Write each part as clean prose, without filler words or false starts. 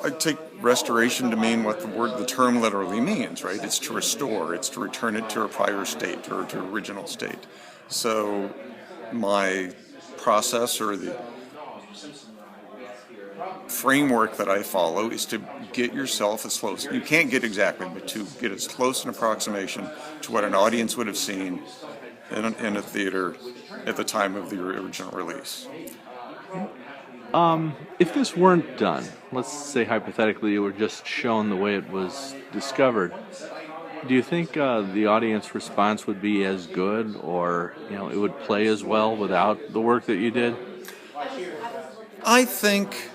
I take restoration to mean what the term literally means, right? It's to restore, it's to return it to a prior state or to original state. So my process or the framework that I follow is to get yourself as close, you can't get exactly, but to get as close an approximation to what an audience would have seen in a theater at the time of the original release. If this weren't done, let's say hypothetically it were just shown the way it was discovered, do you think the audience response would be as good, or it would play as well without the work that you did? I think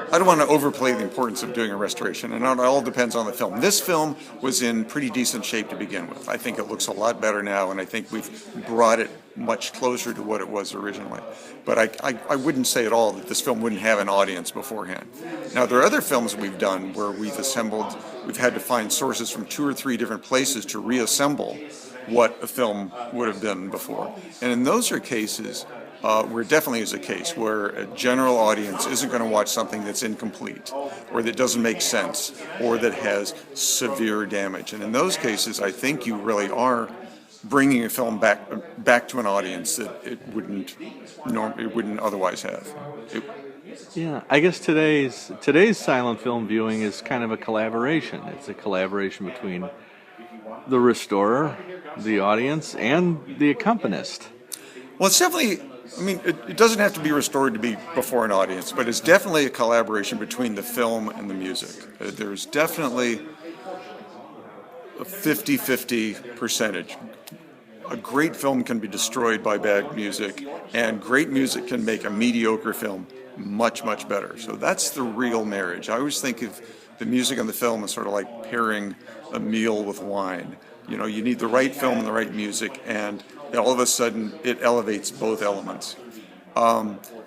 I don't want to overplay the importance of doing a restoration, and it all depends on the film. This film was in pretty decent shape to begin with. I think it looks a lot better now, and I think we've brought it much closer to what it was originally. But I wouldn't say at all that this film wouldn't have an audience beforehand. Now, there are other films we've done where we've had to find sources from 2 or 3 different places to reassemble what a film would have been before. And in those are cases where it definitely is a case where a general audience isn't going to watch something that's incomplete or that doesn't make sense or that has severe damage. And in those cases, I think you really are bringing a film back to an audience that it wouldn't otherwise have. Yeah, I guess today's silent film viewing is kind of a collaboration. It's a collaboration between the restorer, the audience, and the accompanist. Well, it's definitely, it doesn't have to be restored to be before an audience, but it's definitely a collaboration between the film and the music. There's definitely a 50-50 percentage. A great film can be destroyed by bad music, and great music can make a mediocre film much, much better. So that's the real marriage. I always think of the music and the film as sort of like pairing a meal with wine. You need the right film and the right music, and all of a sudden it elevates both elements.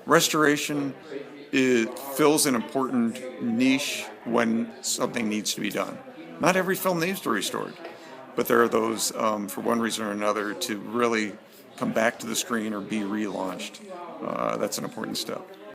Restoration fills an important niche when something needs to be done. Not every film needs to be restored, but there are those, for one reason or another, to really come back to the screen or be relaunched. That's an important step.